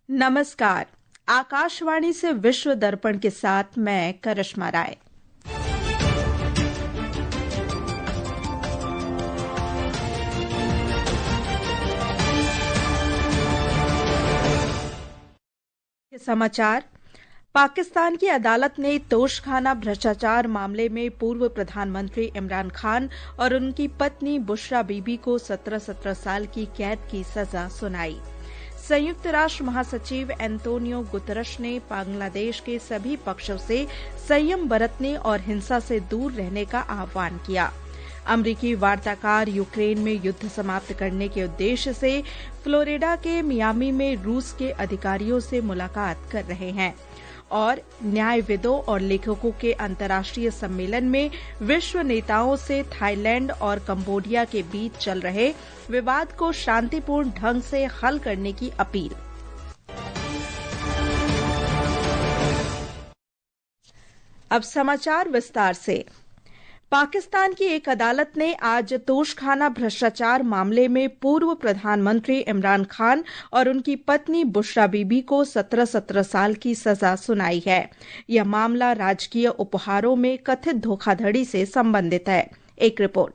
नमस्कार। आकाशवाणी से विश्व दर्पण के साथ मैं करिश्मा राय। समाचार। पाकिस्तान की अदालत ने तोशखाना भ्रष्टाचार मामले में पूर्व प्रधानमंत्री इमरान खान और उनकी पत्नी बुशरा बीबी को 17 साल की कैद की सजा सुनाई। संयुक्त राष्ट्र महासचिव एंटोनियो गुतरश ने बांग्लादेश के सभी पक्षों से संयम बरतने और हिंसा से दूर रहने का आह्वान किया। अमरीकी वार्ताकार यूक्रेन में युद्ध समाप्त करने के उद्देश्य से फ्लोरिडा के मियामी में रूस के अधिकारियों से मुलाकात कर रहे हैं और न्यायविदों और लेखकों के अंतर्राष्ट्रीय सम्मेलन में विश्व नेताओं से थाईलैंड और कंबोडिया के बीच चल रहे विवाद को शांतिपूर्ण ढंग से हल करने की अपील। अब समाचार विस्तार से। पाकिस्तान की एक अदालत ने आज तोशखाना भ्रष्टाचार मामले में पूर्व प्रधानमंत्री इमरान खान और उनकी पत्नी बुशरा बीबी को 17 साल की सजा सुनाई है। यह मामला राजकीय उपहारों में कथित धोखाधड़ी से संबंधित है। एक रिपोर्ट।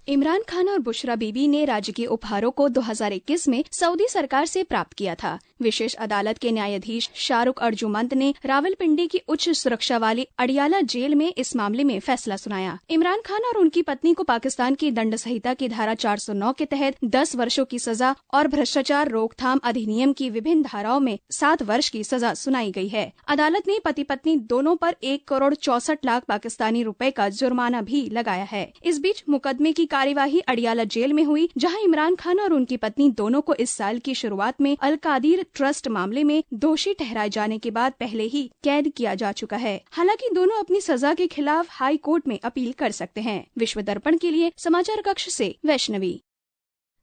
इमरान खान और बुशरा बीबी ने राजकीय उपहारों को 2021 में सऊदी सरकार से प्राप्त किया था। विशेष अदालत के न्यायाधीश शाहरुख अर्जुमंद ने रावलपिंडी की उच्च सुरक्षा वाली अडियाला जेल में इस मामले में फैसला सुनाया। इमरान खान और उनकी पत्नी को पाकिस्तान की दंड संहिता की धारा 409 के तहत 10 वर्षों की सजा और भ्रष्टाचार रोकथाम अधिनियम की विभिन्न धाराओं में 7 वर्ष की सजा सुनाई गई है। अदालत ने पति पत्नी दोनों पर 1,64,00,000 पाकिस्तानी रुपए का जुर्माना भी लगाया है। इस बीच मुकदमे की कार्यवाही अडियाला जेल में हुई, जहां इमरान खान और उनकी पत्नी दोनों को इस साल की शुरुआत में अल कादिर ट्रस्ट मामले में दोषी ठहराए जाने के बाद पहले ही कैद किया जा चुका है। हालांकि दोनों अपनी सजा के खिलाफ हाई कोर्ट में अपील कर सकते हैं। विश्व दर्पण के लिए समाचार कक्ष से वैष्णवी।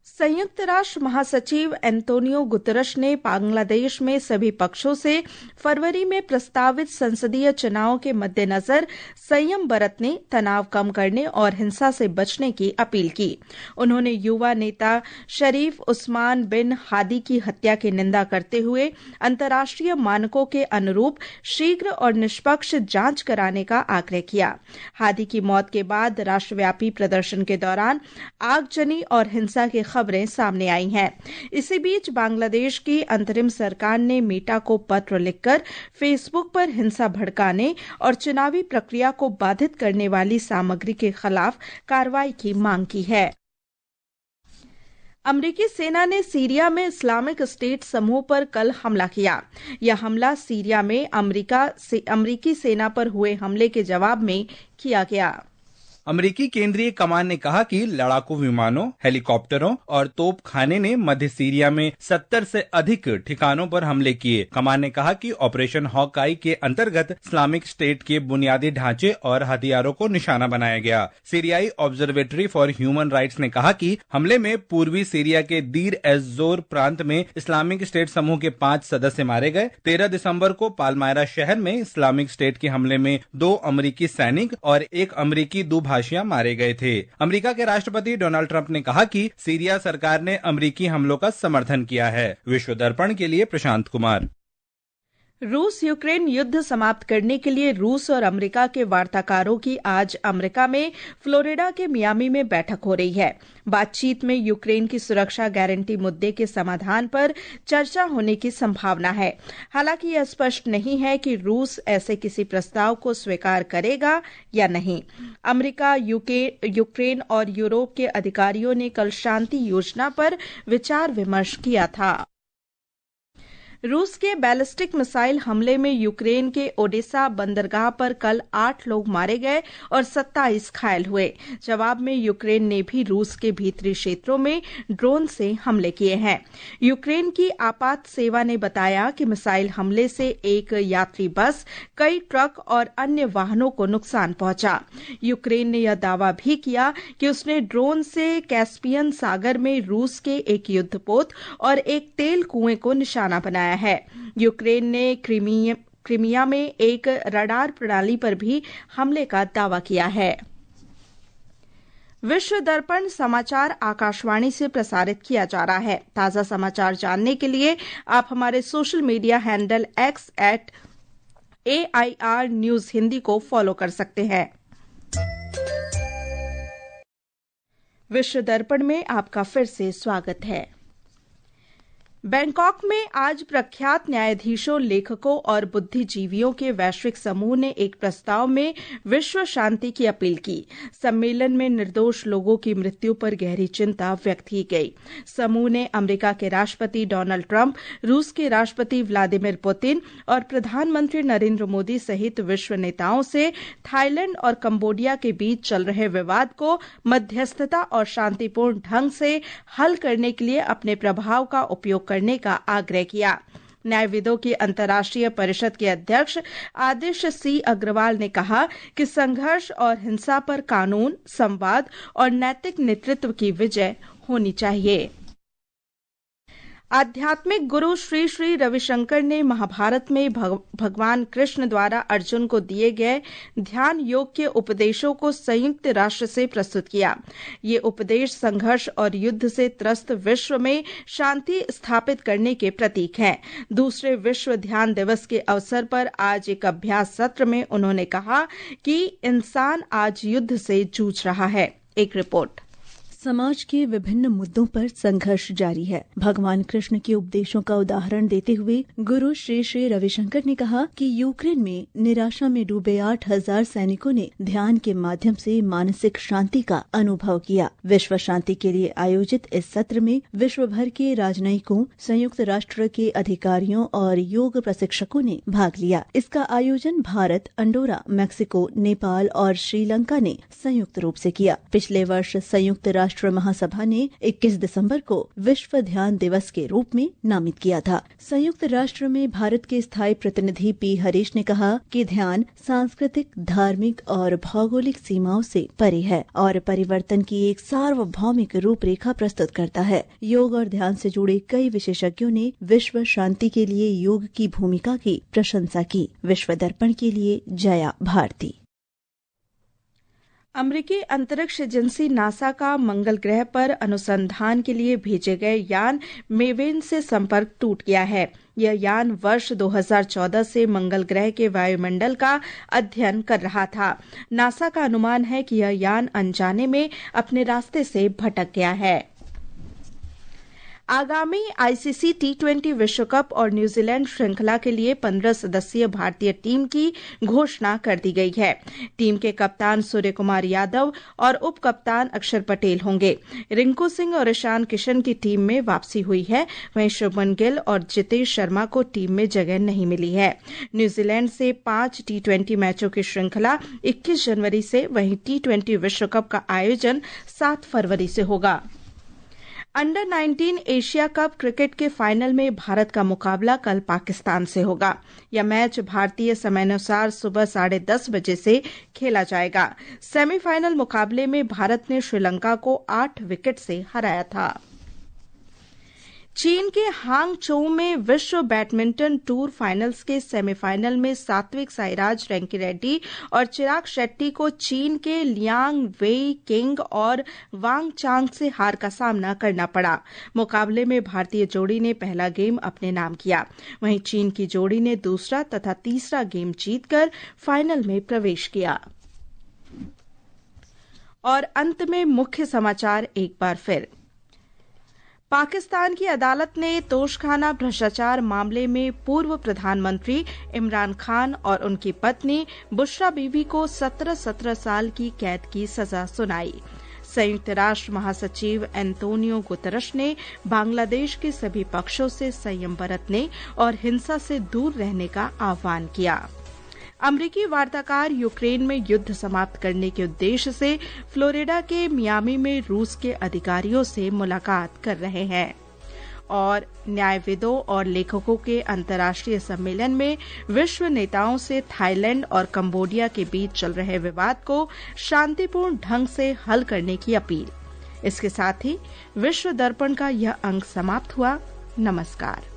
संयुक्त राष्ट्र महासचिव एंटोनियो गुतरश ने बांग्लादेश में सभी पक्षों से फरवरी में प्रस्तावित संसदीय चुनाव के मद्देनजर संयम बरतने, तनाव कम करने और हिंसा से बचने की अपील की। उन्होंने युवा नेता शरीफ उस्मान बिन हादी की हत्या की निंदा करते हुए अंतर्राष्ट्रीय मानकों के अनुरूप शीघ्र और निष्पक्ष जांच कराने का आग्रह किया। हादी की मौत के बाद राष्ट्रव्यापी प्रदर्शन के दौरान आगजनी और हिंसा के खबरें सामने आई हैं। इसी बीच बांग्लादेश की अंतरिम सरकार ने मेटा को पत्र लिखकर फेसबुक पर हिंसा भड़काने और चुनावी प्रक्रिया को बाधित करने वाली सामग्री के खिलाफ कार्रवाई की मांग की है। अमरीकी सेना ने सीरिया में इस्लामिक स्टेट समूह पर कल हमला किया। यह हमला सीरिया में अमरीकी सेना पर हुए हमले के जवाब में किया गया। अमेरिकी केंद्रीय कमान ने कहा कि लड़ाकू विमानों, हेलीकॉप्टरों और तोपखाने ने मध्य सीरिया में 70 से अधिक ठिकानों पर हमले किए। कमान ने कहा कि ऑपरेशन हॉकाई के अंतर्गत इस्लामिक स्टेट के बुनियादी ढांचे और हथियारों को निशाना बनाया गया। सीरियाई ऑब्जर्वेटरी फॉर ह्यूमन राइट्स ने कहा कि हमले में पूर्वी सीरिया के दीर एज़-ज़ोर प्रांत में इस्लामिक स्टेट समूह के 5 सदस्य मारे गए। 13 दिसंबर को पालमायरा शहर में इस्लामिक स्टेट के हमले में 2 अमेरिकी सैनिक और 1 अमेरिकी भाषियां मारे गए थे। अमेरिका के राष्ट्रपति डोनाल्ड ट्रंप ने कहा कि सीरिया सरकार ने अमेरिकी हमलों का समर्थन किया है। विश्व दर्पण के लिए प्रशांत कुमार। रूस यूक्रेन युद्ध समाप्त करने के लिए रूस और अमेरिका के वार्ताकारों की आज अमेरिका में फ्लोरिडा के मियामी में बैठक हो रही है। बातचीत में यूक्रेन की सुरक्षा गारंटी मुद्दे के समाधान पर चर्चा होने की संभावना है। हालांकि यह स्पष्ट नहीं है कि रूस ऐसे किसी प्रस्ताव को स्वीकार करेगा या नहीं। अमेरिका, यूक्रेन और यूरोप के अधिकारियों ने कल शांति योजना पर विचार विमर्श किया था। रूस के बैलिस्टिक मिसाइल हमले में यूक्रेन के ओडेसा बंदरगाह पर कल 8 लोग मारे गए और 27 घायल हुए। जवाब में यूक्रेन ने भी रूस के भीतरी क्षेत्रों में ड्रोन से हमले किए हैं। यूक्रेन की आपात सेवा ने बताया कि मिसाइल हमले से एक यात्री बस, कई ट्रक और अन्य वाहनों को नुकसान पहुंचा। यूक्रेन ने यह दावा भी किया कि उसने ड्रोन से कैस्पियन सागर में रूस के एक युद्धपोत और एक तेल कुएं को निशाना बनाया है। यूक्रेन ने क्रीमिया में एक रडार प्रणाली पर भी हमले का दावा किया है। विश्व दर्पण समाचार आकाशवाणी से प्रसारित किया जा रहा है। ताज़ा समाचार जानने के लिए आप हमारे social media handle X @AIR News Hindi को फॉलो कर सकते हैं। विश्व दर्पण में आपका फिर से स्वागत है। बैंकॉक में आज प्रख्यात न्यायाधीशों, लेखकों और बुद्धिजीवियों के वैश्विक समूह ने एक प्रस्ताव में विश्व शांति की अपील की। सम्मेलन में निर्दोष लोगों की मृत्यु पर गहरी चिंता व्यक्त की गई। समूह ने अमेरिका के राष्ट्रपति डोनाल्ड ट्रंप, रूस के राष्ट्रपति व्लादिमीर पुतिन और प्रधानमंत्री नरेंद्र मोदी सहित विश्व नेताओं से थाईलैंड और कंबोडिया के बीच चल रहे विवाद को मध्यस्थता और शांतिपूर्ण ढंग से हल करने के लिए अपने प्रभाव का उपयोग करने का आग्रह किया। न्यायविदों की अंतर्राष्ट्रीय परिषद के अध्यक्ष आदिश सी अग्रवाल ने कहा कि संघर्ष और हिंसा पर कानून, संवाद और नैतिक नेतृत्व की विजय होनी चाहिए। आध्यात्मिक गुरु श्री श्री रविशंकर ने महाभारत में भगवान कृष्ण द्वारा अर्जुन को दिए गए ध्यान योग के उपदेशों को संयुक्त राष्ट्र से प्रस्तुत किया। ये उपदेश संघर्ष और युद्ध से त्रस्त विश्व में शांति स्थापित करने के प्रतीक हैं। दूसरे विश्व ध्यान दिवस के अवसर पर आज एक अभ्यास सत्र में उन्होंने कहा कि इंसान आज युद्ध से जूझ रहा है। एक रिपोर्ट। समाज के विभिन्न मुद्दों पर संघर्ष जारी है। भगवान कृष्ण के उपदेशों का उदाहरण देते हुए गुरु श्री श्री रविशंकर ने कहा कि यूक्रेन में निराशा में डूबे 8000 सैनिकों ने ध्यान के माध्यम से मानसिक शांति का अनुभव किया। विश्व शांति के लिए आयोजित इस सत्र में विश्व भर के राजनयिकों, संयुक्त राष्ट्र के अधिकारियों और योग प्रशिक्षकों ने भाग लिया। इसका आयोजन भारत, अंडोरा, मेक्सिको, नेपाल और श्रीलंका ने संयुक्त रूप से किया। पिछले वर्ष संयुक्त राष्ट्र महासभा ने 21 दिसंबर को विश्व ध्यान दिवस के रूप में नामित किया था। संयुक्त राष्ट्र में भारत के स्थायी प्रतिनिधि पी हरीश ने कहा कि ध्यान सांस्कृतिक, धार्मिक और भौगोलिक सीमाओं से परे है और परिवर्तन की एक सार्वभौमिक रूपरेखा प्रस्तुत करता है। योग और ध्यान से जुड़े कई विशेषज्ञों ने विश्व शांति के लिए योग की भूमिका की प्रशंसा की। विश्व दर्पण के लिए जया भारती। अमेरिकी अंतरिक्ष एजेंसी नासा का मंगल ग्रह पर अनुसंधान के लिए भेजे गए यान मेवेन से संपर्क टूट गया है। यह यान वर्ष 2014 से मंगल ग्रह के वायुमंडल का अध्ययन कर रहा था। नासा का अनुमान है कि यह यान अनजाने में अपने रास्ते से भटक गया है। आगामी आईसीसी T20 विश्व कप और न्यूजीलैंड श्रृंखला के लिए 15 सदस्यीय भारतीय टीम की घोषणा कर दी गई है। टीम के कप्तान सूर्य कुमार यादव और उप कप्तान अक्षर पटेल होंगे। रिंकू सिंह और ईशान किशन की टीम में वापसी हुई है। वहीं शुभमन गिल और जितेश शर्मा को टीम में जगह नहीं मिली है। न्यूजीलैंड से 5 T20 मैचों की श्रृंखला 21 जनवरी से, वहीं T20 विश्व कप का आयोजन 7 फरवरी से होगा। अंडर 19 एशिया कप क्रिकेट के फाइनल में भारत का मुकाबला कल पाकिस्तान से होगा। यह मैच भारतीय समयानुसार सुबह 10:30 बजे से खेला जाएगा। सेमीफाइनल मुकाबले में भारत ने श्रीलंका को 8 विकेट से हराया था। चीन के हांगझोउ में विश्व बैडमिंटन टूर फाइनल्स के सेमीफाइनल में सात्विक साईराज रैंकीरेड्डी और चिराग शेट्टी को चीन के लियांग वेई किंग और वांग चांग से हार का सामना करना पड़ा। मुकाबले में भारतीय जोड़ी ने पहला गेम अपने नाम किया। वहीं चीन की जोड़ी ने दूसरा तथा तीसरा गेम जीतकर फाइनल में प्रवेश किया। और अंत में मुख्य समाचार एक बार फिर। पाकिस्तान की अदालत ने तोशखाना भ्रष्टाचार मामले में पूर्व प्रधानमंत्री इमरान खान और उनकी पत्नी बुशरा बीवी को 17 साल की कैद की सजा सुनाई। संयुक्त राष्ट्र महासचिव एंटोनियो गुतरश ने बांग्लादेश के सभी पक्षों से संयम बरतने और हिंसा से दूर रहने का आह्वान किया। अमेरिकी वार्ताकार यूक्रेन में युद्ध समाप्त करने के उद्देश्य से फ्लोरिडा के मियामी में रूस के अधिकारियों से मुलाकात कर रहे हैं। और न्यायविदों और लेखकों के अंतर्राष्ट्रीय सम्मेलन में विश्व नेताओं से थाईलैंड और कंबोडिया के बीच चल रहे विवाद को शांतिपूर्ण ढंग से हल करने की अपील। इसके साथ ही विश्व दर्पण का यह अंक समाप्त हुआ। नमस्कार।